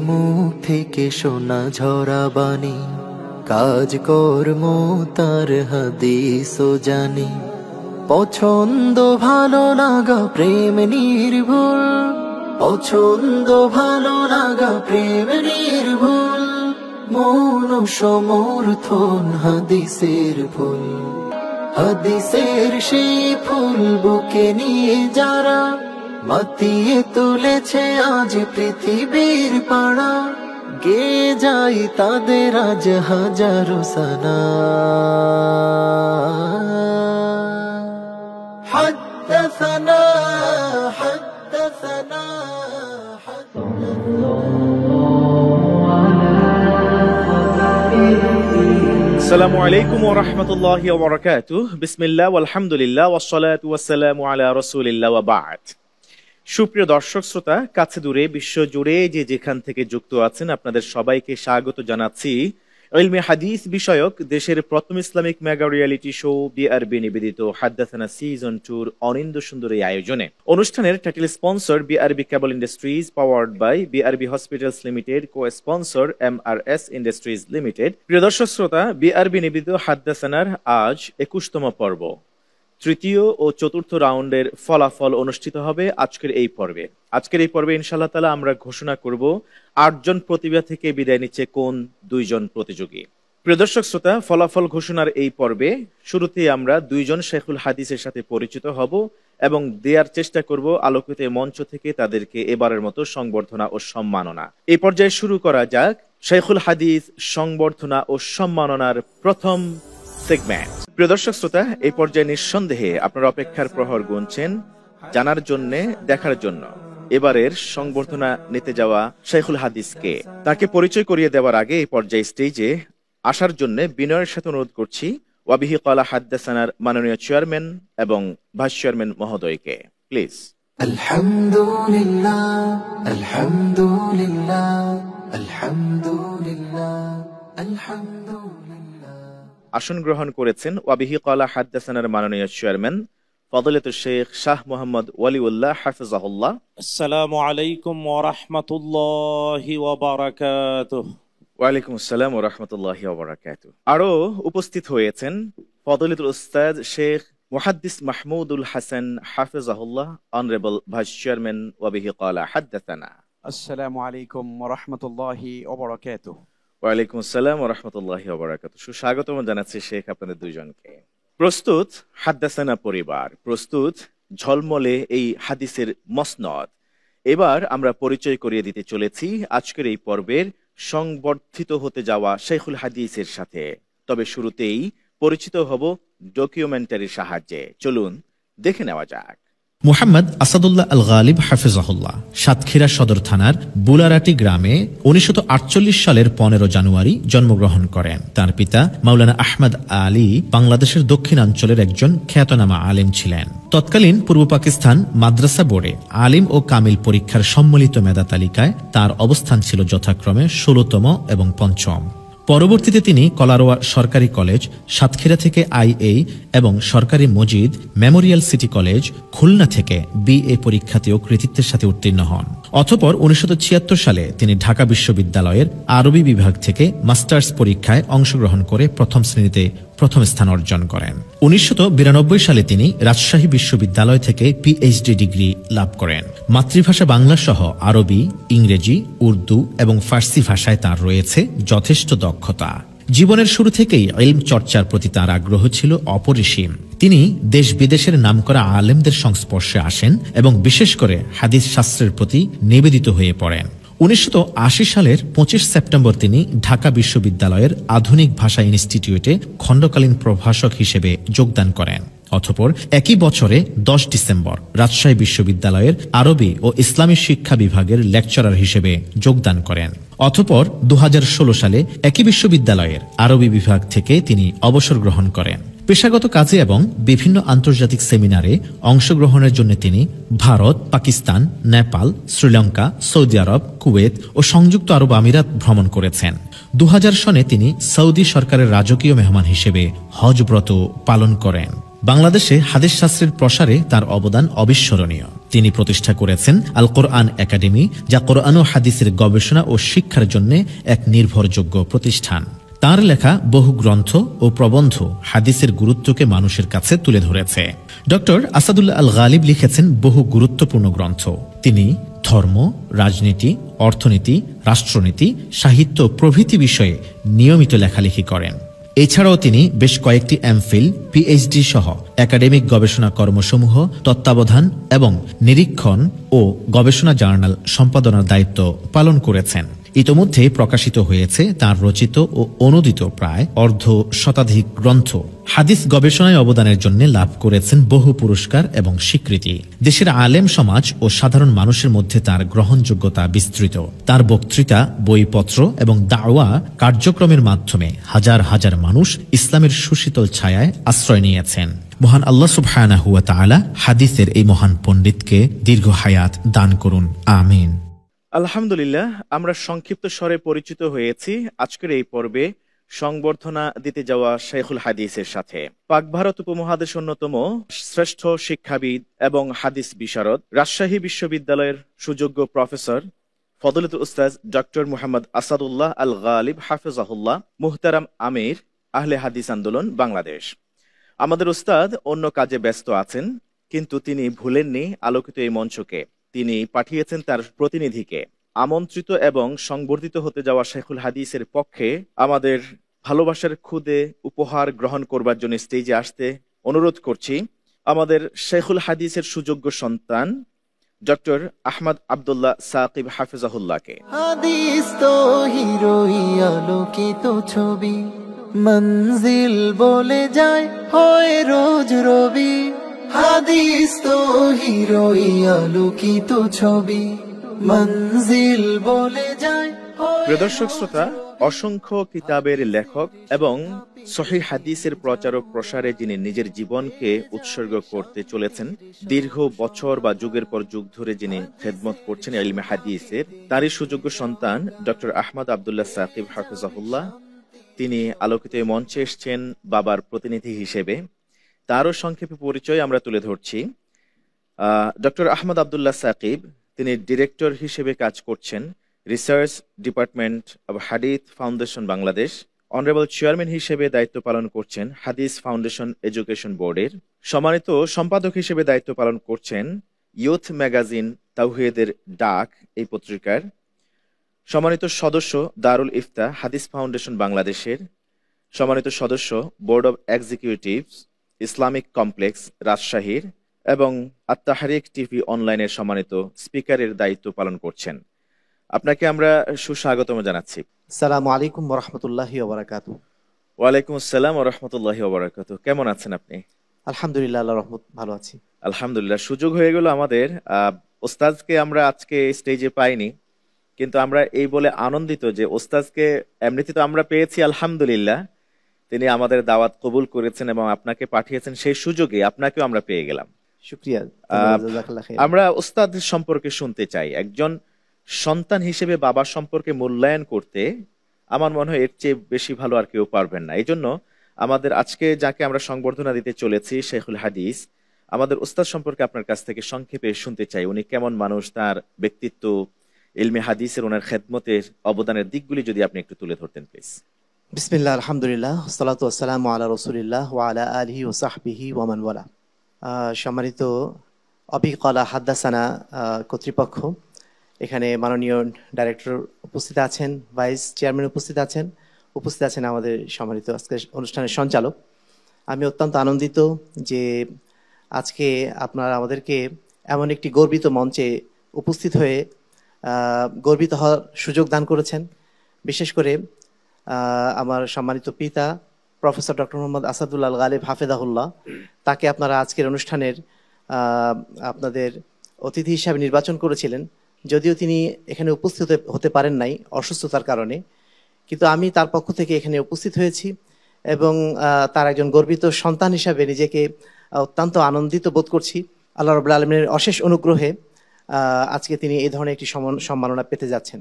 মুখ থেকে শোনা ঝরা বাণী, কাজ কর্ম তার হাদিস ও জানি। পছন্দ ভালো লাগা প্রেম নির্ভুল, পছন্দ ভালো লাগা প্রেম নির্ভুল। মন সমর্থন হাদিসের ফুল, হাদিসের সেই ফুল বুকে নিয়ে যারা মাতিয়ে তুলেছে আজ পৃথিবীর পাড়া। গে যাই তাদের আজ হাজারো সানা। حدثنا حدثنا আসসালামু আলাইকুম ওয়া রাহমাতুল্লাহি ওয়া বারাকাতুহু। বিসমিল্লাহ ওয়ালহামদুলিল্লাহ ওয়াসসালাতু ওয়াসসালামু আলা রাসূলিল্লাহ ওয়া বা'দ। সুপ্রিয় দর্শক শ্রোতা, কাছে দূরে বিশ্ব জুড়ে যে যেখান থেকে যুক্ত আছেন, আপনাদের সবাইকে স্বাগত জানাচ্ছি ইলমে হাদিস বিষয়ক দেশের প্রথম Islamic mega reality show BRB নিবেদিত হাদ্দাসানা সিজন 2 অনিন্দ সুন্দর এই আয়োজনে। অনুষ্ঠানের title sponsor BRB cable industries, powered by BRB hospitals limited, co sponsor MRS industries limited. প্রিয় দর্শক শ্রোতা, বিআরবি নিবেদিত হাদ্দাসানার আজ 21তম পর্ব, তৃতীয় ও চতুর্থ রাউন্ডের ফলাফল অনুষ্ঠিত হবে আজকের এই পর্বে। আজকের এই পর্বে ইনশাআল্লাহ তাআলা আমরা ঘোষণা করব 8 জন প্রতিভা থেকে বিদায় নিচ্ছে কোন 2 জন প্রতিযোগী। প্রিয় দর্শক শ্রোতা, ফলাফল ঘোষণার এই পর্বে শুরুতেই আমরা 2 জন শাইখুল হাদিসের সাথে পরিচিত হব এবং দেওয়ার চেষ্টা করব আলোকিত মঞ্চ থেকে তাদেরকে এবারের মতো সংবর্ধনা ও সম্মাননা। এই পর্যায়ে শুরু করা যাক শাইখুল হাদিস সংবর্ধনা ও সম্মাননার প্রথম সেগমেন্ট। প্রিয় দর্শক শ্রোতা, এই পর্যায়ে নিঃসন্দেহে আপনারা অপেক্ষার প্রহর গুনছেন জানার জন্য, দেখার জন্য এবারের সংবর্ধনা নিতে যাওয়া শাইখুল হাদিসকে। তাকে পরিচয় করিয়ে দেওয়ার আগে এই পর্যায়ে স্টেজে আসার জন্য বিনয়ের সাথে অনুরোধ করছি ওয়াবিহি ক্বালা হাদ্দাসানার মাননীয় চেয়ারম্যান এবং ভাইস চেয়ারম্যান মহোদয়কে। প্লিজ। আলহামদুলিল্লাহ আলহামদুলিল্লাহ আলহামদুলিল্লাহ আলহামদুলিল্লাহ। আসন গ্রহণ করেছেন ওয়াবিহি ক্বালা হাদ্দাসানার মাননীয় চেয়ারম্যান ফযিলাতুল শেখ শাহ মোহাম্মদ ওয়ালিউল্লাহ হাফিজাহুল্লাহ। আসসালামু আলাইকুম ওয়া রাহমাতুল্লাহি ওয়া বারাকাতুহু। ওয়ালাইকুম আসসালাম ওয়া রাহমাতুল্লাহি ওয়া বারাকাতুহু। আরো উপস্থিত হয়েছেন ফযিলাতুল উস্তাদ শেখ মুহাদ্দিস মাহমুদুল হাসান হাফিজাহুল্লাহ, অনারেবল ভাইস চেয়ারম্যান ওয়াবিহি ক্বালা হাদ্দাসানা। আসসালামু আলাইকুম ওয়া রাহমাতুল্লাহি ওয়া বারাকাতুহু। ওয়ালাইকুম আসসালাম ওয়া রাহমাতুল্লাহি ওয়া বারাকাতুহু। সুস্বাগতম জানাচ্ছি শেখ আপনাদের দুইজনকে। প্রস্তুত হাদ্দাসানা পরিবার, প্রস্তুত ঝলমলে এই হাদিসের মসনদ। এবার আমরা পরিচয় করিয়ে দিতে চলেছি আজকের এই পর্বের সংবর্ধিত হতে যাওয়া শাইখুল হাদিসের সাথে। তবে শুরুতেই পরিচিত হব ডকুমেন্টারির সাহায্যে। চলুন দেখে নেওয়া যাক। মুহাম্মদ আসাদুল্লাহ আল গালিব হাফিজাহুল্লাহ সাতক্ষীরা সদর থানার বুলারাটি গ্রামে 1948 সালের 15 জানুয়ারি জন্মগ্রহণ করেন। তার পিতা মাওলানা আহমদ আলী বাংলাদেশের দক্ষিণাঞ্চলের একজন খ্যাতনামা আলেম ছিলেন। তৎকালীন পূর্ব পাকিস্তান মাদ্রাসা বোর্ডে আলিম ও কামিল পরীক্ষার সম্মিলিত মেধা তালিকায় তার অবস্থান ছিল যথাক্রমে 16তম এবং 5ম। পরবর্তীতে তিনি কলারোয়া সরকারি কলেজ সাতক্ষীরা থেকে IA এবং সরকারি Majid Memorial city college Khulna থেকে BA পরীক্ষাতেও কৃতিত্বের সাথে উত্তীর্ণ হন। অতঃপর 1976 সালে তিনি ঢাকা বিশ্ববিদ্যালয়ের আরবি বিভাগ থেকে মাস্টার্স পরীক্ষায় অংশগ্রহণ করে প্রথম শ্রেণীতে প্রথম স্থান অর্জন করেন। 1992 সালে তিনি রাজশাহী বিশ্ববিদ্যালয় থেকে PhD ডিগ্রি লাভ করেন। মাতৃভাষা বাংলা সহ আরবি, ইংরেজি, উর্দু এবং ফার্সি ভাষায় তার রয়েছে যথেষ্ট দক্ষতা। জীবনের শুরু থেকেই ইলম চর্চার প্রতি তার আগ্রহ ছিল অপরিসীম। তিনি দেশ বিদেশের নামকরা আলেমদের সংস্পর্শে আসেন এবং বিশেষ করে হাদিস শাস্ত্রের প্রতি নিবেদিত হয়ে পড়েন। 1980 সালের 25 সেপ্টেম্বর তিনি ঢাকা বিশ্ববিদ্যালয়ের আধুনিক ভাষা ইনস্টিটিউটে খণ্ডকালীন প্রভাষক হিসেবে যোগদান করেন। অতঃপর একই বছরে 10 ডিসেম্বর রাজশাহী বিশ্ববিদ্যালয়ের আরবি ও ইসলামী শিক্ষা বিভাগের লেকচারার হিসেবে যোগদান করেন। অতঃপর 2016 সালে একই বিশ্ববিদ্যালয়ের আরবি বিভাগ থেকে তিনি অবসর গ্রহণ করেন। পেশাগত কাজে এবং বিভিন্ন আন্তর্জাতিক সেমিনারে অংশগ্রহণের জন্য তিনি ভারত, পাকিস্তান, নেপাল, শ্রীলঙ্কা, সৌদি আরব, কুয়েত ও সংযুক্ত আরব আমিরাত ভ্রমণ করেছেন। 2000 সনে তিনি সৌদি সরকারের রাজকীয় মেহমান হিসেবে হজ ব্রত পালন করেন। বাংলাদেশে হাদিস শাস্ত্রের প্রসারে তার অবদান অবিস্মরণীয়। তিনি প্রতিষ্ঠা করেছেন আল কোরআন একাডেমি, যা কোরআন ও হাদিসের গবেষণা ও শিক্ষার জন্য এক নির্ভরযোগ্য প্রতিষ্ঠান। তার লেখা বহু গ্রন্থ ও প্রবন্ধ হাদিসের গুরুত্বকে মানুষের কাছে তুলে ধরেছে। ডক্টর আসাদুল্লাহ আল গালিব লিখেছেন বহু গুরুত্বপূর্ণ গ্রন্থ। তিনি ধর্ম, রাজনীতি, অর্থনীতি, রাষ্ট্রনীতি, সাহিত্য প্রভৃতি বিষয়ে নিয়মিত লেখালেখি করেন। এছাড়াও তিনি বেশ কয়েকটি এমফিল, পিএইচডি সহ একাডেমিক গবেষণা কর্মসমূহ তত্ত্বাবধান এবং নিরীক্ষণ ও গবেষণা জার্নাল সম্পাদনার দায়িত্ব পালন করেছেন। ইতোমধ্যে প্রকাশিত হয়েছে তার রচিত ও অনুদিত প্রায় অর্ধ শতাধিক গ্রন্থ। হাদিস গবেষণায় অবদানের জন্য লাভ করেছেন বহু পুরস্কার এবং স্বীকৃতি। দেশের আলেম সমাজ ও সাধারণ মানুষের মধ্যে তার গ্রহণযোগ্যতা বিস্তৃত। তার বক্তৃতা, বইপত্র এবং দাওয়া কার্যক্রমের মাধ্যমে হাজার হাজার মানুষ ইসলামের সুশীতল ছায়ায় আশ্রয় নিয়েছেন। মহান আল্লাহ সুবহানাহু ওয়া তাআলা হাদিসের এই মহান পণ্ডিতকে দীর্ঘ হায়াত দান করুন, আমিন। আলহামদুলিল্লাহ, আমরা সংক্ষিপ্ত স্বরে পরিচিত হয়েছি আজকের এই পর্বে সংবর্ধনা দিতে যাওয়া শাইখুল হাদিসের সাথে। পাক ভারত উপমহাদেশ অন্যতম শ্রেষ্ঠ শিক্ষাবিদ এবং হাদিস বিশারদ, রাজশাহী বিশ্ববিদ্যালয়ের সুযোগ্য প্রফেসর ফদলতুল উস্তাদ ডক্টর মুহাম্মদ আসাদুল্লাহ আল গালিব হাফিজাহুল্লাহ, মুহতারাম আমির আহলে হাদিস আন্দোলন বাংলাদেশ। আমাদের উস্তাদ অন্য কাজে ব্যস্ত আছেন, কিন্তু তিনি ভুলেননি আলোকিত এই মঞ্চকে। তিনি পাঠিয়েছেন তার প্রতিনিধিকে আমন্ত্রিত এবং সংবর্ধিত হতে যাওয়া শাইখুল হাদিসের পক্ষে আমাদের ভালোবাসার খুদে উপহার গ্রহণ করবার জন্য স্টেজে আসতে অনুরোধ করছি আমাদের শাইখুল হাদিসের সুযোগ্য সন্তান ডক্টর আহমদ আব্দুল্লাহ সাকিব হাফিজাহুল্লাহকে। হাদিস তো হিরোই আলোকিত ছবি, মঞ্জিল বলে যায় হয় রোজ রবি। হাদিস তো হিরোই আলোকিত ছবি, মঞ্জিল বলে যায়। প্রিয় দর্শক শ্রোতা, অসংখ্য কিতাবের লেখক এবং সহিহ হাদিসের প্রচারক প্রসারে যিনি নিজের জীবনকে উৎসর্গ করতে চলেছেন, দীর্ঘ বছর বা যুগের পর যুগ ধরে যিনি খেদমত করছেন ইলমে হাদিসের, তারই সুযোগ্য সন্তান ডক্টর আহমদ আব্দুল্লাহ সাকিব হাফিজাহুল্লাহ, তিনি আলোকিত মঞ্চে এসছেন বাবার প্রতিনিধি হিসেবে। তারও সংক্ষেপে পরিচয় আমরা তুলে ধরছি। ডক্টর আহমদ আব্দুল্লাহ সাকিব, তিনি ডিরেক্টর হিসেবে কাজ করছেন রিসার্চ ডিপার্টমেন্ট অব হাদিস ফাউন্ডেশন বাংলাদেশ। অনারেবল চেয়ারম্যান হিসেবে দায়িত্ব পালন করছেন হাদিস ফাউন্ডেশন এডুকেশন বোর্ডের। সম্মানিত সম্পাদক হিসেবে দায়িত্ব পালন করছেন ইউথ ম্যাগাজিন তাওহীদের ডাক এই পত্রিকার। সম্মানিত সদস্য দারুল ইফতা হাদিস ফাউন্ডেশন বাংলাদেশের। সম্মানিত সদস্য board of executives Islamic complex রাজশাহীর এবং আত-তাহরিক টিভি অনলাইনের সম্মানিত স্পিকারের দায়িত্ব পালন করছেন। আপনাকে আমরা সুস্বাগতম জানাচ্ছি। আসসালামু আলাইকুম ওয়া রাহমাতুল্লাহি ওয়া বারাকাতুহু। ওয়া আলাইকুম আসসালাম ওয়া রাহমাতুল্লাহি ওয়া বারাকাতুহু। কেমন আছেন আপনি? আলহামদুলিল্লাহ, আল্লাহর রহমত, ভালো আছি। আলহামদুলিল্লাহ, সুযোগ হয়ে গেল আমাদের। ওস্তাদকে আমরা আজকে স্টেজে পাইনি, কিন্তু আমরা এই বলে আনন্দিত যে ওস্তাদকে এমনিতে তো আমরা পেয়েছি আলহামদুলিল্লাহ, তিনি আমাদের দাওয়াত কবুল করেছেন এবং আপনাকে পাঠিয়েছেন, সেই সুযোগে আপনাকেও আমরা পেয়ে গেলাম। শুকরিয়া। আমরা ওস্তাদ সম্পর্কে শুনতে চাই। একজন সন্তান হিসেবে বাবা সম্পর্কে মূল্যায়ন করতে আমার মনে হয় এর চেয়ে বেশি ভালো আর কেউ পারবেন না। এই জন্য আমাদের আজকে যাকে আমরা সংবর্ধনা দিতে চলেছি শাইখুল হাদিস, আমাদের ওস্তাদ সম্পর্কে আপনার কাছ থেকে সংক্ষেপে শুনতে চাই। উনি কেমন মানুষ, তার ব্যক্তিত্ব, ইলমে হাদিসের ওনার খেদমতের অবদানের দিকগুলি যদি আপনি একটু তুলে ধরতেন প্লিজ। বিসমিল্লাহ, আলহামদুলিল্লাহ, ওয়াসসালাতু ওয়াসসালামু আলা রাসূলিল্লাহ ওয়া আলা আলিহি ওয়া সাহবিহি ওয়া মান ওয়ালা। সম্মানিত অবিকলা হাদাসানা কর্তৃপক্ষ, এখানে মাননীয় ডাইরেক্টর উপস্থিত আছেন, ভাইস চেয়ারম্যান উপস্থিত আছেন আমাদের সম্মানিত আজকের অনুষ্ঠানের সঞ্চালক। আমি অত্যন্ত আনন্দিত যে আজকে আপনারা আমাদেরকে এমন একটি গর্বিত মঞ্চে উপস্থিত হয়ে গর্বিত হওয়ার সুযোগ দান করেছেন। বিশেষ করে আমার সম্মানিত পিতা প্রফেসর ডক্টর মোহাম্মদ আসাদুল্লাহ আল গালিব হাফিজাহুল্লাহ, তাকে আপনারা আজকের অনুষ্ঠানের আপনাদের অতিথি হিসাবে নির্বাচন করেছিলেন। যদিও তিনি এখানে উপস্থিত হতে পারেন নাই অসুস্থতার কারণে, কিন্তু আমি তার পক্ষ থেকে এখানে উপস্থিত হয়েছি এবং তার একজন গর্বিত সন্তান হিসাবে নিজেকে অত্যন্ত আনন্দিত বোধ করছি। আল্লাহ রাব্বুল আলামিনের অশেষ অনুগ্রহে আজকে তিনি এই ধরনের একটি সম্মাননা পেতে যাচ্ছেন।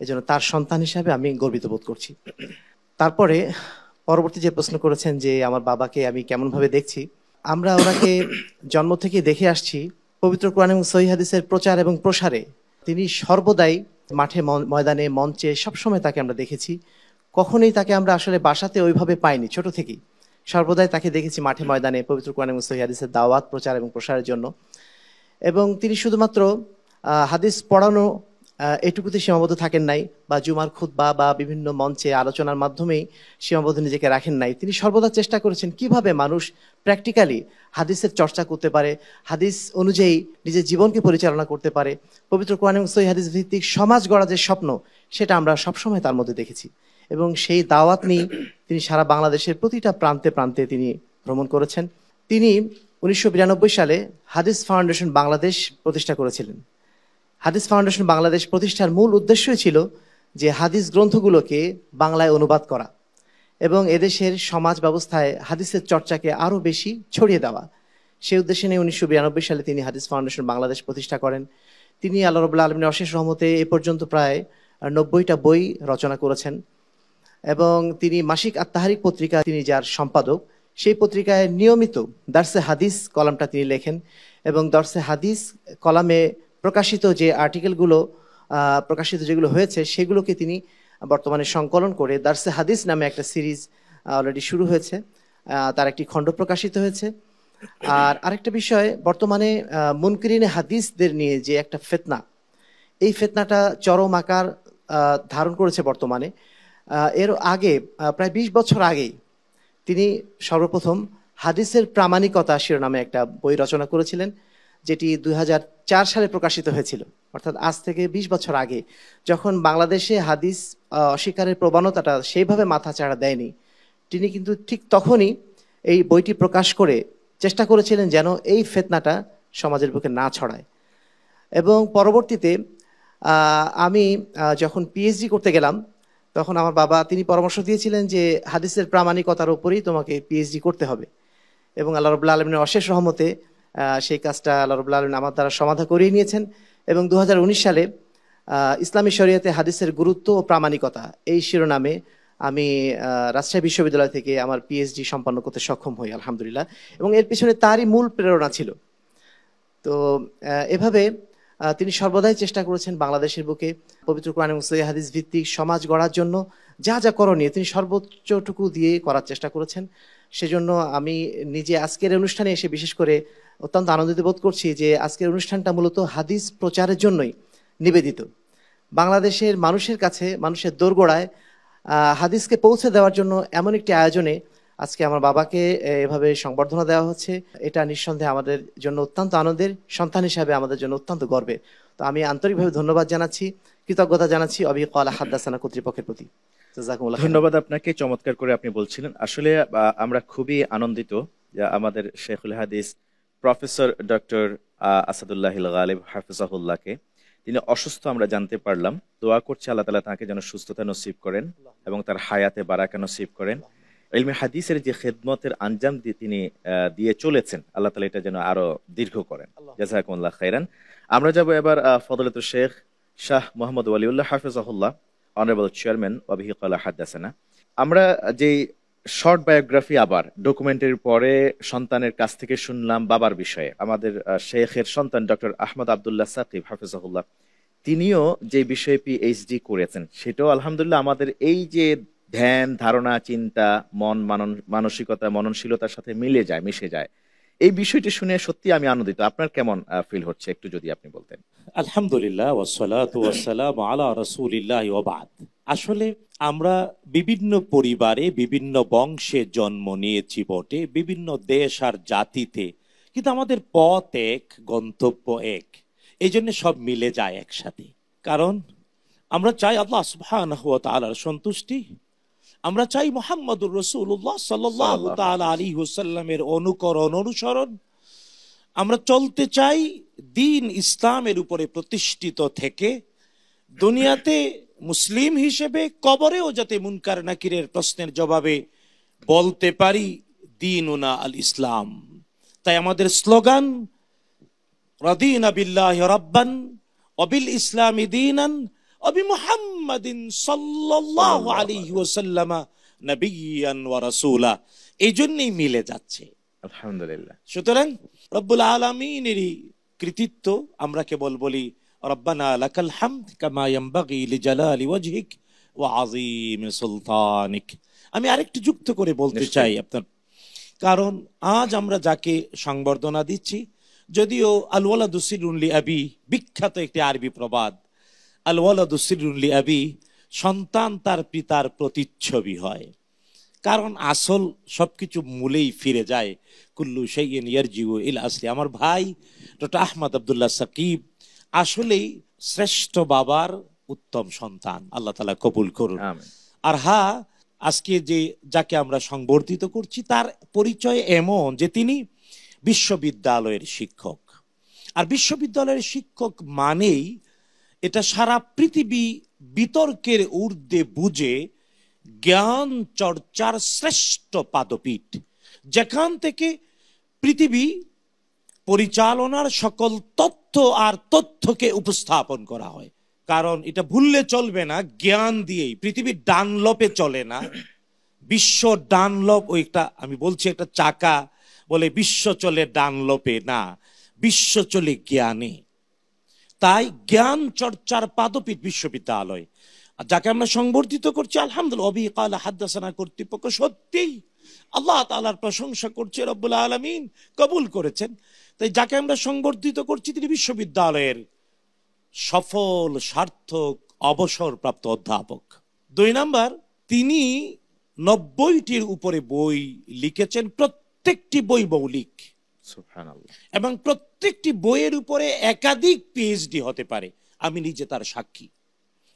এজন্য তার সন্তান হিসাবে আমি গর্বিত বোধ করছি। তারপরে পরবর্তী যে প্রশ্ন করেছেন যে আমার বাবাকে আমি কেমনভাবে দেখছি, আমরা ওনাকে জন্ম থেকে দেখে আসছি পবিত্র কোরআন এবং সহিহ হাদিসের প্রচার এবং প্রসারে তিনি সর্বদাই মাঠে ময়দানে মঞ্চে সবসময় তাকে আমরা দেখেছি। কখনোই তাকে আমরা আসলে বাসাতে ওইভাবে পাইনি। ছোট থেকেই সর্বদাই তাকে দেখেছি মাঠে ময়দানে পবিত্র কোরআন এবং সহিহ হাদিসের দাওয়াত প্রচার এবং প্রসারের জন্য। এবং তিনি শুধুমাত্র হাদিস পড়ানো এটুকুতে সীমাবদ্ধ থাকেন নাই, বা জুমার খুতবা বা বিভিন্ন মঞ্চে আলোচনার মাধ্যমেই সীমাবদ্ধ নিজেকে রাখেন নাই। তিনি সর্বদা চেষ্টা করেছেন কিভাবে মানুষ প্র্যাকটিক্যালি হাদিসের চর্চা করতে পারে, হাদিস অনুযায়ী নিজের জীবনকে পরিচালনা করতে পারে, পবিত্র কোরআন এবং সহিহ হাদিস ভিত্তিক সমাজ গড়া যে স্বপ্ন, সেটা আমরা সবসময় তার মধ্যে দেখেছি। এবং সেই দাওয়াত নিয়ে তিনি সারা বাংলাদেশের প্রতিটা প্রান্তে প্রান্তে তিনি ভ্রমণ করেছেন। তিনি 1992 সালে হাদিস ফাউন্ডেশন বাংলাদেশ প্রতিষ্ঠা করেছিলেন। হাদিস ফাউন্ডেশন বাংলাদেশ প্রতিষ্ঠার মূল উদ্দেশ্যই ছিল যে হাদিস গ্রন্থগুলোকে বাংলায় অনুবাদ করা এবং এদেশের সমাজ ব্যবস্থায় হাদিসের চর্চাকে আরও বেশি ছড়িয়ে দেওয়া। সেই উদ্দেশ্যে নিয়ে 1992 সালে তিনি হাদিস ফাউন্ডেশন বাংলাদেশ প্রতিষ্ঠা করেন। তিনি আল্লাহ রাব্বুল আলামিনের অশেষ রহমতে এ পর্যন্ত প্রায় 90টা বই রচনা করেছেন। এবং তিনি মাসিক আত-তাহরিক পত্রিকা তিনি যার সম্পাদক, সেই পত্রিকায় নিয়মিত দার্সে হাদিস কলামটা তিনি লেখেন। এবং দার্সে হাদিস কলামে প্রকাশিত যে আর্টিকেলগুলো প্রকাশিত যেগুলো হয়েছে সেগুলোকে তিনি বর্তমানে সংকলন করে দার্সে হাদিস নামে একটা সিরিজ অলরেডি শুরু হয়েছে, তার একটি খণ্ড প্রকাশিত হয়েছে। আর আরেকটা বিষয়, বর্তমানে মুনকিরিনে হাদিসদের নিয়ে যে একটা ফিতনা, এই ফিতনাটা চরম আকার ধারণ করেছে বর্তমানে। এর আগে প্রায় 20 বছর আগেই তিনি সর্বপ্রথম হাদিসের প্রামাণিকতা শিরোনামে একটা বই রচনা করেছিলেন, যেটি 2004 সালে প্রকাশিত হয়েছিল। অর্থাৎ আজ থেকে 20 বছর আগে, যখন বাংলাদেশে হাদিস অস্বীকারের প্রবণতাটা সেইভাবে মাথাচাড়া দেয়নি, তিনি কিন্তু ঠিক তখনই এই বইটি প্রকাশ করে চেষ্টা করেছিলেন যেন এই ফিতনাটা সমাজের বুকে না ছড়ায়। এবং পরবর্তীতে আমি যখন পিএইচডি করতে গেলাম, তখন আমার বাবা তিনি পরামর্শ দিয়েছিলেন যে হাদিসের প্রামাণিকতার উপরেই তোমাকে পিএইচডি করতে হবে। এবং আল্লাহ রাব্বুল আলামিনের অশেষ রহমতে সেই কাজটা আল্লাহ রাব্বুল আলামিন আমার দ্বারা সমাধা করিয়ে নিয়েছেন। এবং 2019 সালে ইসলামী শরীয়তে হাদিসের গুরুত্ব ও প্রামাণিকতা এই শিরোনামে আমি রাজশাহী বিশ্ববিদ্যালয় থেকে আমার পিএইচডি সম্পন্ন করতে সক্ষম হই, আলহামদুলিল্লাহ। এবং এর পিছনে তারই মূল প্রেরণা ছিল। তো এভাবে তিনি সর্বদাই চেষ্টা করেছেন বাংলাদেশের বুকে পবিত্র কোরআন এবং সহিহ হাদিস ভিত্তিক সমাজ গড়ার জন্য যা যা করণীয় তিনি সর্বোচ্চটুকু দিয়ে করার চেষ্টা করেছেন। সেজন্য আমি নিজে আজকের অনুষ্ঠানে এসে বিশেষ করে অত্যন্ত আনন্দিত বোধ করছি যে আজকের অনুষ্ঠানটা মূলত হাদিস প্রচারের জন্যই নিবেদিত। বাংলাদেশের মানুষের কাছে, মানুষের দোরগোড়ায় হাদিসকে পৌঁছে দেওয়ার জন্য এমন একটি আয়োজনে আজকে আমার বাবাকে এভাবে সংবর্ধনা দেওয়া হচ্ছে, এটা নিঃসন্দেহে আমাদের জন্য অত্যন্ত আনন্দের, সন্তান হিসাবে আমাদের জন্য অত্যন্ত গর্বের। তো আমি আন্তরিকভাবে ধন্যবাদ জানাচ্ছি, কৃতজ্ঞতা জানাচ্ছি অবি ক্বালা হাদাসানা কর্তৃপক্ষের প্রতি। ধন্যবাদ আপনাকে, চমৎকার করে আপনি বলছিলেন। আসলে আমরা খুবই আনন্দিত যে আমাদের শেখুল হাদিস প্রফেসর ডক্টর আসাদুল্লাহ আল গালিব হাফিজাহুল্লাহকে, তিনি অসুস্থ আমরা জানতে পারলাম। দোয়া করছি আল্লাহ তাআলা তাকে যেন সুস্থতা নসিব করেন এবং তার হায়াতে বারাকা নসিব করেন। ইলমে হাদিসের যে খেদমতের আঞ্জাম তিনি দিয়ে চলেছেন, আল্লাহ তাআলা এটা যেন আরো দীর্ঘ করেন। জাযাকুমুল্লাহ খাইরান। আমরা যাব এবার ফযলাতুল শেখ শাহ মোহাম্মদ ওয়ালিউল্লাহ হাফিজাহুল্লাহ, অনারেবল চেয়ারম্যান ওয়াবিহি ক্বালা হাদাসানা। আমরা যে শর্ট বায়োগ্রাফি আবার ডকুমেন্টারির পরে সন্তানের কাছ থেকে শুনলাম বাবার বিষয়ে, আমাদের শেখের সন্তান ডক্টর আহমদ আব্দুল্লাহ সাকিব হাফিজাহুল্লাহ, তিনিও যে বিষয়ে পিএইচডি করেছেন, সেটাও আলহামদুলিল্লাহ আমাদের এই যে ধ্যান ধারণা চিন্তা মন মানসিকতা মননশীলতার সাথে মিশে যায়। এই বিষয়টি শুনে সত্যি আমি আনন্দিত। আপনার কেমন ফিল হচ্ছে একটু যদি আপনি বলতেন। আলহামদুলিল্লাহ ওয়াসসালাতু ওয়াসসালামু আলা রাসূলিল্লাহ ওয়া বা'দ। আসলে আমরা বিভিন্ন পরিবারে বিভিন্ন বংশে জন্ম নিয়েছি বটে, বিভিন্ন দেশ আর জাতিতে, কিন্তু আমাদের পথ এক, গন্তব্য এক। এই জন্য সব মিলে যায় একসাথে। কারণ আমরা চাই আল্লাহ সুবহানাহু ওয়া তাআলার সন্তুষ্টি, আমরা চাই মুহাম্মদুর রাসূলুল্লাহ সাল্লাল্লাহু তাআলা আলাইহি ওয়াসাল্লামের অনুকরণ অনুসরণ, আমরা চলতে চাই দ্বীন ইসলামের উপরে প্রতিষ্ঠিত থেকে দুনিয়াতে মুসলিম হিসেবে, কবরেও যাতে মুনকার নাকিরের প্রশ্নের জবাবে বলতে পারি দীনুনা আল ইসলাম। তাই আমাদের স্লোগান রাদিনা বিল্লাহি রাব্বান ওয়া বিল ইসলামি দীনান ওয়া বিমুহাম্মাদিন সাল্লাল্লাহু আলাইহি ওয়াসাল্লাম নবিয়্যান ওয়া রাসূলা। এই জন্যই মিলে যাচ্ছে আলহামদুলিল্লাহ। সুতরাং রব্বুল আলামিনেরই কৃতিত্ব আমরা কেবল বলি রব্বানা লাকাল হামদ কামা ইয়ানবাগি লিজালালি ওয়াজহিক ওয়া আযীম সুলতানিক। আমি আরেকটু যুক্ত করে বলতে চাই আপনার, কারণ আজ আমরা যাকে সংবর্ধনা দিচ্ছি, যদিও আল ওয়ালাদু সিররুন লি আবি, বিখ্যাত একটি আরবি প্রবাদ, আল ওয়ালাদু সিররুন লি আবি, সন্তান তার পিতার প্রতিচ্ছবি হয়। কারণ আসল সবকিছু মূলেই ফিরে যায়, কুল্লু শাইইন ইয়ারজিউ ইলা আসলি। আমার ভাই ডক্টর আহমদ আব্দুল্লাহ সাকিব আসলেই শ্রেষ্ঠ বাবার উত্তম সন্তান, আল্লাহ তাআলা কবুল করুন। আর হ্যাঁ, আজকে যে যাকে আমরা সংবর্ধিত করছি তার পরিচয় এমন যে তিনি বিশ্ববিদ্যালয়ের শিক্ষক। আর বিশ্ববিদ্যালয়ের শিক্ষক মানেই এটা সারা পৃথিবী বিতর্কের ঊর্ধ্বে বুঝে জ্ঞান চর্চার শ্রেষ্ঠ পাদপীঠ, যেখান থেকে পৃথিবী পরিচালনার সকল তথ্য আর তথ্যকে উপস্থাপন করা হয়। কারণ এটা ভুললে চলবে না, জ্ঞান দিয়েই পৃথিবীর ডানলপে চলে না। বিশ্ব ডানলপ ওইটা আমি বলছি একটা চাকা, বলে বিশ্ব চলে ডানলপে, না, বিশ্ব চলে জ্ঞানে। তাই জ্ঞান চর্চার পাদপীঠ বিশ্ববিদ্যালয়, যাকে আমরা সংবর্ধিত করছি আলহামদুলিল্লাহ। অবি ক্বালা হাদাসানা কর্তৃপক্ষ সত্যিই আল্লাহ তাআলার প্রশংসা করছে, রব্বুল আলামিন কবুল করেছেন। তাই যাকে আমরা সংবর্ধিত করছি তিনি বিশ্ববিদ্যালয়ের সফল সার্থক অবসরপ্রাপ্ত অধ্যাপক। 2 নাম্বার, তিনি 90টির উপরে বই লিখেছেন, প্রত্যেকটি বই মৌলিক, সুবহানাল্লাহ, এবং প্রত্যেকটি বইয়ের উপরে একাধিক পিএইচডি হতে পারে, আমি নিজে তার সাক্ষী।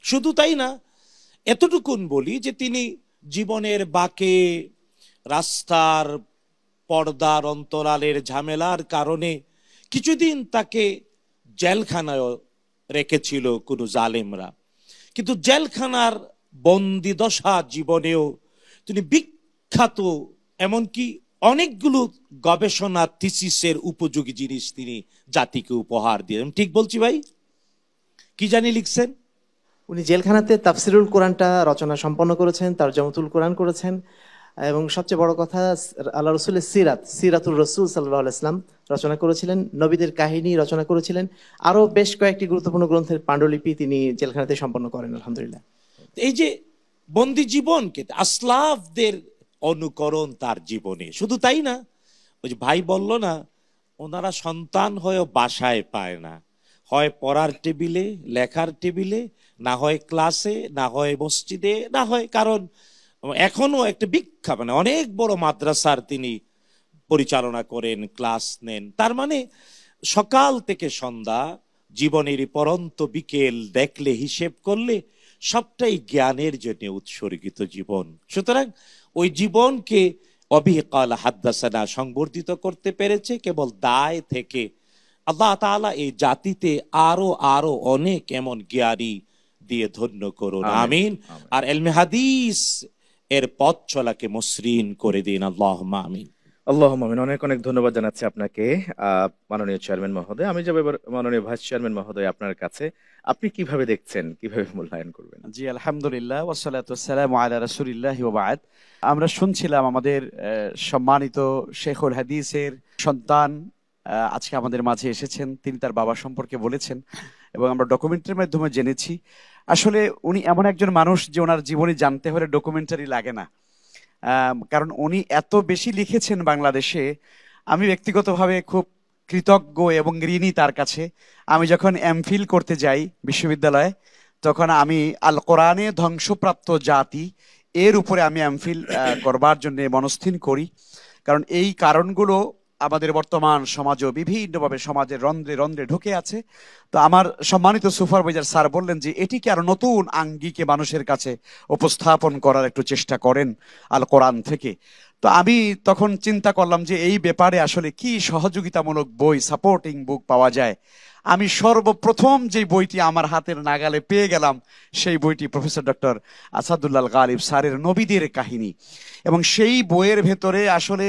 শুধু তাই না, এতটুকুন বলি যে তিনি জীবনের বাঁকে, রাস্তার পর্দার অন্তরালের ঝামেলার কারণে কিছুদিন তাকে জেলখানায় রেখেছিল কোনো জালেমরা, কিন্তু জেলখানার বন্দি দশা জীবনেও তিনি বিখ্যাত, এমনকি অনেকগুলো গবেষণা থিসিসের উপযোগী জিনিস তিনি জাতিকে উপহার দিলেন। ঠিক বলছি ভাই? কি জানি লিখছেন? উনি জেলখানাতে তাফসিরুল কোরআনটা রচনা সম্পন্ন করেছেন, তারজমাতুল কোরআন করেছেন, এবং সবচেয়ে বড় কথা আল্লাহ রসুলের সিরাতুর রসুল সাল্লাল্লাহু আলাইহি ওয়াসাল্লাম রচনা করেছিলেন, নবীদের কাহিনী রচনা করেছিলেন, আরো বেশ কয়েকটি গুরুত্বপূর্ণ গ্রন্থের পাণ্ডুলিপি তিনি জেলখানাতে সম্পন্ন করেন আলহামদুলিল্লাহ। এই যে বন্দি জীবনকে আসলাফদের অনুকরণ তার জীবনে, শুধু তাই না, ওই যে ভাই বলল না, ওনারা সন্তান হয়েও বাসায় পায় না, হয় পড়ার টেবিলে, লেখার টেবিলে, না হয় ক্লাসে, না হয় মসজিদে, না হয়, কারণ এখনো একটা বিখ্যাত মানে অনেক বড় মাদ্রাসার তিনি পরিচালনা করেন, ক্লাস নেন। তার মানে সকাল থেকে সন্ধ্যা, জীবনের পরন্ত বিকেল দেখলে, হিসেব করলে সবটাই জ্ঞানের জন্য উৎসর্গিত জীবন। সুতরাং ওই জীবনকে অবি ক্বালা হাদাসানা সংবর্ধিত করতে পেরেছে কেবল দায় থেকে। আল্লাহ তাআলা এই জাতিতে আরো আরো অনেক এমন জ্ঞানী দিয়ে ধন্য করুন, আমিন। আর ইলমে হাদিস এর পথ চলাকে মসৃণ করে দিন, আল্লাহুম্মা আমিন। আল্লাহুম্মা আমিন। অনেক অনেক ধন্যবাদ জানাচ্ছি আপনাকে মাননীয় চেয়ারম্যান মহোদয়। আমি যাব এবার মাননীয় ভাইস চেয়ারম্যান মহোদয় আপনার কাছে, আপনি কিভাবে দেখছেন, কিভাবে মূল্যায়ন করবেন? জি আলহামদুলিল্লাহ, ওয়াসসালাতু ওয়াসসালামু আলা রাসূলিল্লাহি ওয়া বা'দ। আমরা শুনছিলাম আমাদের সম্মানিত শেখুল হাদিসের সন্তান আজকে আমাদের মাঝে এসেছেন, তিনি তার বাবা সম্পর্কে বলেছেন এবং আমরা ডকুমেন্টারির মাধ্যমে জেনেছি। আসলে উনি এমন একজন মানুষ যে ওনার জীবনী জানতে হলে ডকুমেন্টারি লাগে না, কারণ উনি এত বেশি লিখেছেন বাংলাদেশে। আমি ব্যক্তিগতভাবে খুব কৃতজ্ঞ এবং ঋণী তার কাছে। আমি যখন এমফিল করতে যাই বিশ্ববিদ্যালয়ে, তখন আমি আল কোরআনে ধ্বংসপ্রাপ্ত জাতি এর উপরে আমি এমফিল করবার জন্য মনস্থির করি, কারণ এই কারণগুলো আমাদের বর্তমান সমাজও বিভিন্নভাবে সমাজের রন্ধ্রে রন্ধ্রে ঢুকে আছে। তো আমার সম্মানিত সুপারভাইজার স্যার বললেন যে এটিকে আরো নতুন আঙ্গিকে মানুষের কাছে উপস্থাপন করার একটু চেষ্টা করেন আল কোরআন থেকে। তো আমি তখন চিন্তা করলাম যে এই ব্যাপারে আসলে কি সহযোগিতামূলক বই, সাপোর্টিং বুক পাওয়া যায়। আমি সর্বপ্রথম যে বইটি আমার হাতের নাগালে পেয়ে গেলাম সেই বইটি প্রফেসর ডক্টর আসাদুল্লাহ আল গালিব স্যারের নবীদের কাহিনী, এবং সেই বইয়ের ভেতরে আসলে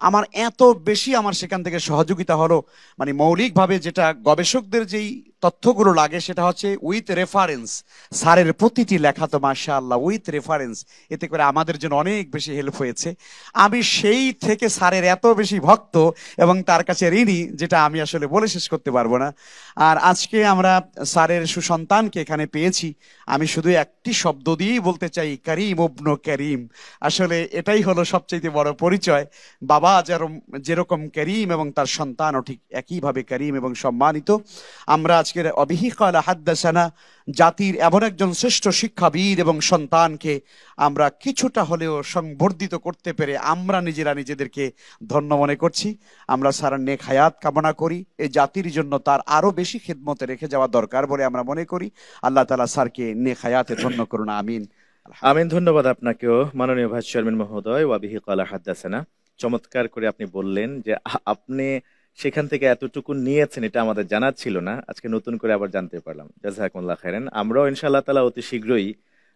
আমার এত বেশি আমার সেখান থেকে সহযোগিতা হলো, মানে মৌলিকভাবে যেটা গবেষকদের যেই তথ্যগুলো লাগে সেটা হচ্ছে উইথ রেফারেন্স। স্যারের প্রতিটি লেখা তো মাশাআল্লাহ উইথ রেফারেন্স, এতে করে আমাদের জন্য অনেক বেশি হেল্প হয়েছে। আমি সেই থেকে স্যারের এত বেশি ভক্ত এবং তার কাছে ঋণী, যেটা আমি আসলে বলে শেষ করতে পারবো না। আর আজকে আমরা স্যারের সুসন্তানকে এখানে পেয়েছি, আমি শুধু একটি শব্দ দিয়েই বলতে চাই, করিম ইবনে করিম। আসলে এটাই হলো সবচেয়ে বড় পরিচয়। বাবা যেরকম করিম এবং তার সন্তানও ঠিক একইভাবে করিম এবং সম্মানিত। আমরা আজকের অবিহি ক্বালা হাদ্দাসানা জাতির এমন একজন শ্রেষ্ঠ শিক্ষাবিদ এবং সন্তানকে আমরা কিছুটা হলেও সংবর্ধিত করতে পেরে আমরা নিজেরা নিজেদেরকে ধন্য মনে করছি। আমরা স্যার নেক হায়াত কামনা করি, এই জাতির জন্য তার আরো বেশি খেদমতে রেখে যাওয়া দরকার বলে আমরা মনে করি। আল্লাহ তাআলা স্যারকে নেক হায়াতে ধন্য করুন, আমিন। আমিন। ধন্যবাদ আপনাকেও মাননীয় ভাইস চেয়ারম্যান মহোদয়। ওয়াবিহি ক্বালা হাদ্দাসানা, চমৎকার করে আপনি বললেন যে আপনি সেখান থেকে এতটুকু নিয়েছেন, এটা আমাদের জানা ছিল না, আজকে নতুন করে আবার জানতে পারলাম। জাযাকুমুল্লাহ খাইরান। আমরাও ইনশাআল্লাহ তাআলা অতি শীঘ্রই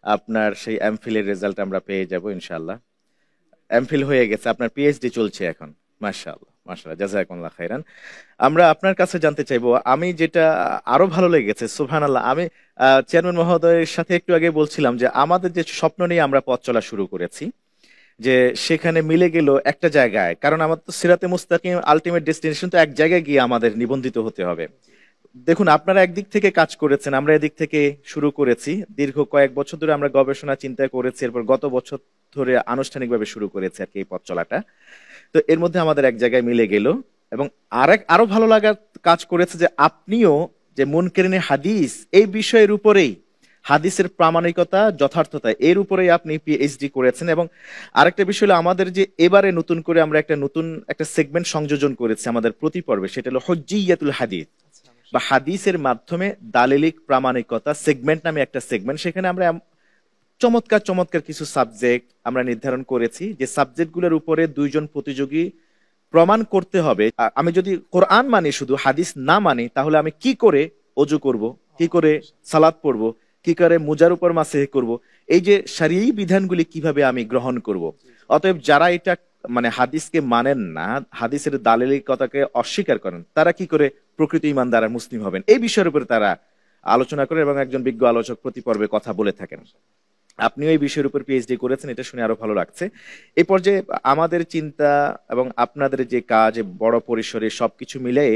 আপনার সেই এমফিলের রেজাল্ট আমরা পেয়ে যাব ইনশাআল্লাহ। এমফিল হয়ে গেছে, আপনার পিএইচডি চলছে এখন। মাশাআল্লাহ মাশাআল্লাহ, জাযাকুমুল্লাহ খাইরান। আমরা আপনার কাছে জানতে চাইবো, আমি যেটা আরো ভালো লেগেছে, সুবহানাল্লাহ, আমি চেয়ারম্যান মহোদয়ের সাথে একটু আগে বলছিলাম যে আমাদের যে স্বপ্ন নিয়ে আমরা পথ চলা শুরু করেছি, যে সেখানে মিলে গেল একটা জায়গায়, কারণ আমার তো সিরাতে মুস্তাকিম আলটিমেট ডেস্টিনেশন তো এক জায়গায় গিয়ে আমাদের নিবন্ধিত হতে হবে। দেখুন, আপনারা একদিক থেকে কাজ করেছেন, আমরা এদিক থেকে শুরু করেছি। দীর্ঘ কয়েক বছর ধরে আমরা গবেষণা চিন্তা করেছি, এরপর গত বছর ধরে আনুষ্ঠানিকভাবে শুরু করেছি আর কি এই পথ চলাটা। তো এর মধ্যে আমাদের এক জায়গায় মিলে গেল, এবং আরো ভালো লাগার কাজ করেছে যে আপনিও যে মুনকিরিনে হাদিস এই বিষয়ের উপরেই, হাদিসের প্রামাণিকতা যথার্থতা এর উপরেই আপনি পিএইচডি করেছেন। এবং আরেকটা বিষয় হলো, আমাদের যে এবারে নতুন করে আমরা একটা সেগমেন্ট সংযোজন করেছি আমাদের প্রতি পর্বে, সেটা হলো হুজ্জিয়াতুল হাদিস বা হাদিসের মাধ্যমে দালিলিক প্রামাণিকতা সেগমেন্ট নামে একটা সেগমেন্ট। সেখানে আমরা চমৎকার চমৎকার কিছু সাবজেক্ট আমরা নির্ধারণ করেছি, যে সাবজেক্টগুলোর উপরে দুইজন প্রতিযোগী প্রমাণ করতে হবে। আমি যদি কোরআন মানি শুধু হাদিস না মানি, তাহলে আমি কি করে ওযু করব, কি করে সালাত পড়ব, কি করে মুজার উপর মাসেহ করব, এই যে শরঈ বিধানগুলি কিভাবে আমি গ্রহণ করব। অতএব যারা এটা মানে হাদিসকে মানেন না, হাদিসের দালিলিকতাকে অস্বীকার করেন, তারা কি করে প্রকৃত ঈমানদার আর মুসলিম হবেন, এই বিষয়ের উপরে তারা আলোচনা করে এবং একজন বিজ্ঞ আলোচক প্রতি পর্বে কথা বলে থাকেন। আপনিও এই বিষয়ের উপর পিএইচডি করেছেন, এটা শুনে আরো ভালো লাগছে। এই পর্যায়ে আমাদের চিন্তা এবং আপনাদের যে কাজ বড় পরিসরে সবকিছু মিলিয়ে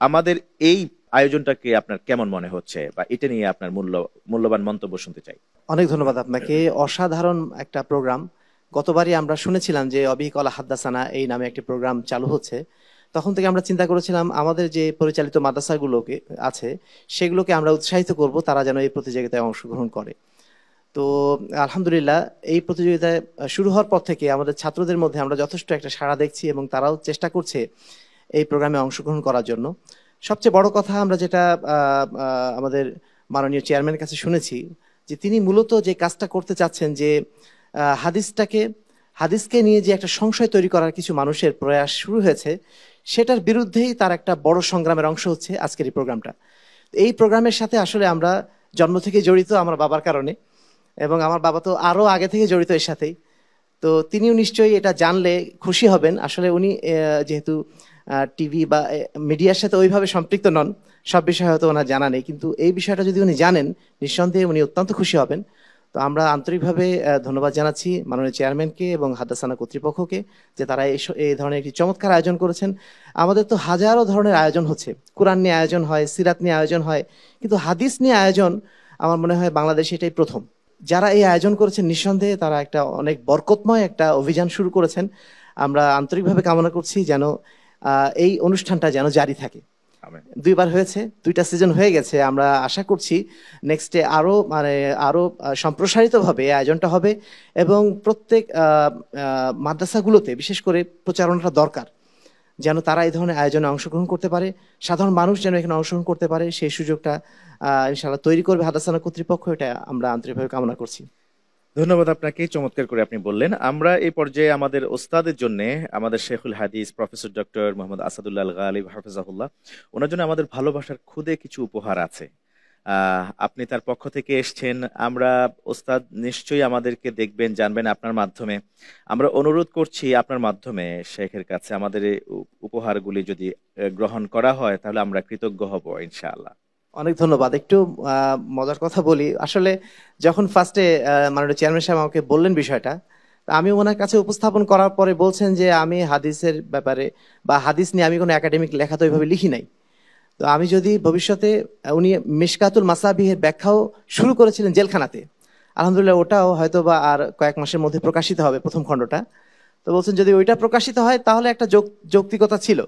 আমাদের এই আয়োজনটাকে আপনার কেমন মনে হচ্ছে, বা এটা নিয়ে আপনার মূল্যবান মন্তব্য শুনতে চাই। অনেক ধন্যবাদ আপনাকে। অসাধারণ একটা প্রোগ্রাম। গতবারই আমরা শুনেছিলাম যে অবিহি ক্বালা হাদ্দাসানা এই নামে একটি প্রোগ্রাম চালু হচ্ছে। তখন থেকে আমরা চিন্তা করেছিলাম আমাদের যে পরিচালিত মাদ্রাসাগুলোকে আছে সেগুলোকে আমরা উৎসাহিত করব, তারা যেন এই প্রতিযোগিতায় অংশগ্রহণ করে। তো আলহামদুলিল্লাহ, এই প্রতিযোগিতায় শুরু হওয়ার পর থেকে আমাদের ছাত্রদের মধ্যে আমরা যথেষ্ট একটা সাড়া দেখছি এবং তারাও চেষ্টা করছে এই প্রোগ্রামে অংশগ্রহণ করার জন্য। সবচেয়ে বড় কথা, আমরা যেটা আমাদের মাননীয় চেয়ারম্যানের কাছে শুনেছি, যে তিনি মূলত যে কাজটা করতে চাচ্ছেন, যে হাদিসকে নিয়ে যে একটা সংশয় তৈরি করার কিছু মানুষের প্রয়াস শুরু হয়েছে, সেটার বিরুদ্ধেই তার একটা বড় সংগ্রামের অংশ হচ্ছে আজকের এই প্রোগ্রামটা। এই প্রোগ্রামের সাথে আসলে আমরা জন্ম থেকে জড়িত আমার বাবার কারণে, এবং আমার বাবা তো আরো আগে থেকে জড়িত এর সাথেই। তো তিনিও নিশ্চয়ই এটা জানলে খুশি হবেন। আসলে উনি যেহেতু টিভি বা মিডিয়ার সাথে ওইভাবে সম্পৃক্ত নন, সব বিষয় হয়তো ওনার জানা নেই, কিন্তু এই বিষয়টা যদি উনি জানেন, নিঃসন্দেহে উনি অত্যন্ত খুশি হবেন। তো আমরা আন্তরিকভাবে ধন্যবাদ জানাচ্ছি মাননীয় চেয়ারম্যানকে এবং হাদ্দাসানা কর্তৃপক্ষকে, যে তারা এই ধরনের একটি চমৎকার আয়োজন করেছেন। আমাদের তো হাজারো ধরনের আয়োজন হচ্ছে, কোরআন নিয়ে আয়োজন হয়, সিরাত নিয়ে আয়োজন হয়, কিন্তু হাদিস নিয়ে আয়োজন আমার মনে হয় বাংলাদেশে এটাই প্রথম। যারা এই আয়োজন করেছেন নিঃসন্দেহে তারা একটা অনেক বরকতময় একটা অভিযান শুরু করেছেন। আমরা আন্তরিকভাবে কামনা করছি যেন এই অনুষ্ঠানটা যেন জারি থাকে। দুইবার হয়েছে, 2টা সিজন হয়ে গেছে। আমরা আশা করছি নেক্সটে আরো সম্প্রসারিতভাবে এই আয়োজনটা হবে, এবং প্রত্যেক মাদ্রাসাগুলোতে বিশেষ করে প্রচারণাটা দরকার, যেন তারা এই ধরনের আয়োজনে অংশগ্রহণ করতে পারে, সাধারণ মানুষ যেন এখানে অংশগ্রহণ করতে পারে, সেই সুযোগটা ইনশাআল্লাহ তৈরি করবে হাদ্দাসানা কর্তৃপক্ষ। এটা আমরা আন্তরিকভাবে কামনা করছি। ধন্যবাদ আপনাকে, চমৎকার করে আপনি বললেন। আমরা এই পর্যায়ে আমাদের ওস্তাদের জন্য, আমাদের শেখুল হাদিস প্রফেসর ডক্টর মোহাম্মদ আসাদুল্লাহ আল গালিব হাফিজাহুল্লাহ, ওনার জন্য আমাদের ভালোবাসার খুদে কিছু উপহার আছে। আপনি তার পক্ষ থেকে এসছেন, আমরা ওস্তাদ নিশ্চয়ই আমাদেরকে দেখবেন, জানবেন আপনার মাধ্যমে। আমরা অনুরোধ করছি আপনার মাধ্যমে শেখের কাছে আমাদের এই উপহারগুলি যদি গ্রহণ করা হয়, তাহলে আমরা কৃতজ্ঞ হব ইনশাআল্লাহ। অনেক ধন্যবাদ। একটু মজার কথা বলি। আসলে যখন ফার্স্টে মাননীয় চেয়ারম্যান সাহেব আমাকে বললেন বিষয়টা, তা আমি ওনার কাছে উপস্থাপন করার পরে বলছেন যে আমি হাদিসের ব্যাপারে বা হাদিস নিয়ে আমি কোনো একাডেমিক লেখা তো ওইভাবে লিখি নাই। তো আমি যদি ভবিষ্যতে, উনি মিশকাতুল মাসাবিহের ব্যাখ্যাও শুরু করেছিলেন জেলখানাতে, আলহামদুলিল্লাহ ওটাও হয়তো বা আর কয়েক মাসের মধ্যে প্রকাশিত হবে, প্রথম খণ্ডটা। তো বলছেন যদি ওইটা প্রকাশিত হয় তাহলে একটা যৌক্তিকতা ছিল।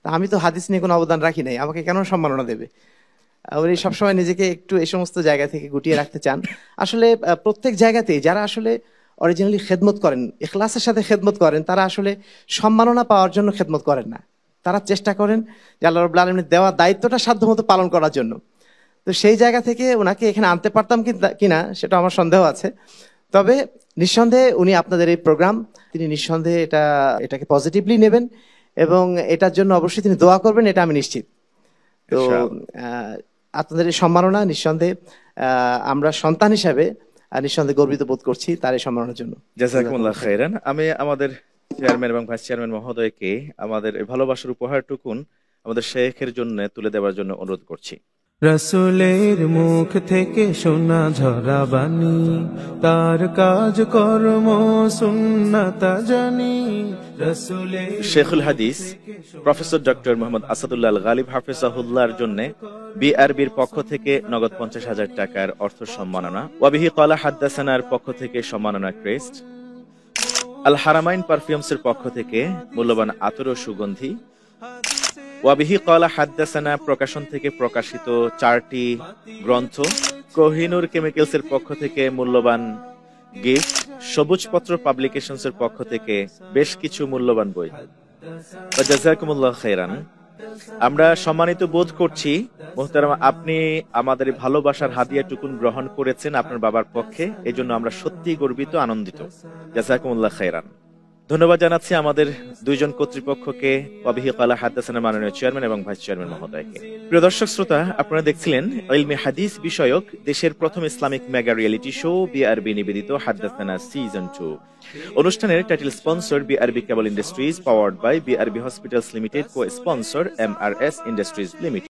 তা আমি তো হাদিস নিয়ে কোনো অবদান রাখি নাই, আমাকে কেন সম্মাননা দেবে? উনি সবসময় নিজেকে একটু এই সমস্ত জায়গা থেকে গুটিয়ে রাখতে চান। আসলে প্রত্যেক জায়গাতেই যারা আসলে অরিজিনালি খেদমত করেন, ইখলাসের সাথে খেদমত করেন, তারা আসলে সম্মাননা পাওয়ার জন্য খেদমত করেন না, তারা চেষ্টা করেন যে আল্লাহ রাব্বুল আলামিনের দেওয়া দায়িত্বটা সাধ্যমতো পালন করার জন্য। তো সেই জায়গা থেকে ওনাকে এখানে আনতে পারতাম কিনা সেটা আমার সন্দেহ আছে। তবে নিঃসন্দেহে উনি আপনাদের এই প্রোগ্রাম, তিনি নিঃসন্দেহে এটাকে পজিটিভলি নেবেন এবং এটার জন্য অবশ্যই তিনি দোয়া করবেন, এটা আমি নিশ্চিত। তো আপনাদের এই সম্মাননা নিঃসন্দেহে আমরা সন্তান হিসাবে নিঃসন্দেহে গর্বিত বোধ করছি তার এই সম্মাননার জন্য। জাযাকুমুল্লাহ খাইরান। আমি আমাদের চেয়ারম্যান এবং ভাইস চেয়ারম্যান মহোদয়কে আমাদের এই ভালোবাসার উপহারটুকুন আমাদের শেখের জন্য তুলে দেওয়ার জন্য অনুরোধ করছি। রসুলের মুখ থেকে শোনা ঝরা বাণী, তার কাজ কর্ম সুন্নাতা জানি। শেখুল হাদিস প্রফেসর ডক্টর মোহাম্মদ আসাদুল্লাহ আল গালিব হাফিজাহুল্লাহর জন্য বিআরবির পক্ষ থেকে নগদ 50,000 টাকার অর্থ সম্মাননা, ওয়াবিহি ক্বালা হাদ্দাসানার পক্ষ থেকে সম্মাননা ক্রেস্ট, আল হারামাইন পারফিউমসের পক্ষ থেকে মূল্যবান আতর ও সুগন্ধি, ওয়াবিহি ক্বালা হাদ্দাসানা প্রকাশন থেকে প্রকাশিত 4টি গ্রন্থ, কোহিনুর কেমিক্যালসের পক্ষ থেকে মূল্যবান গিফট, সবুজপত্র পাবলিকেশনসের পক্ষ থেকে বেশ কিছু মূল্যবান বই। জাযাকুমুল্লাহ খাইরান। আমরা সম্মানিত বোধ করছি মুহতারামা, আপনি আমাদের ভালোবাসার হাদিয়াটুকুন গ্রহণ করেছেন আপনার বাবার পক্ষে, এজন্য আমরা সত্যি গর্বিত, আনন্দিত। জাযাকুমুল্লাহ খাইরান। ধন্যবাদ জানাচ্ছি আমাদের দুইজন কর্তৃপক্ষকে, ওয়াবিহি ক্বালা হাদ্দাসানা মাননীয় চেয়ারম্যান এবং ভাইস চেয়ারম্যান মহোদয়কে। প্রিয় দর্শক শ্রোতা, আপনারা দেখছিলেন ইলমে হাদিস বিষয়ক দেশের প্রথম Islamic mega reality show BRB নিবেদিত হাদ্দাসানা সিজন 2। অনুষ্ঠানের title sponsor BRB cable industries, powered by BRB hospitals limited, co sponsor MRS industries limited.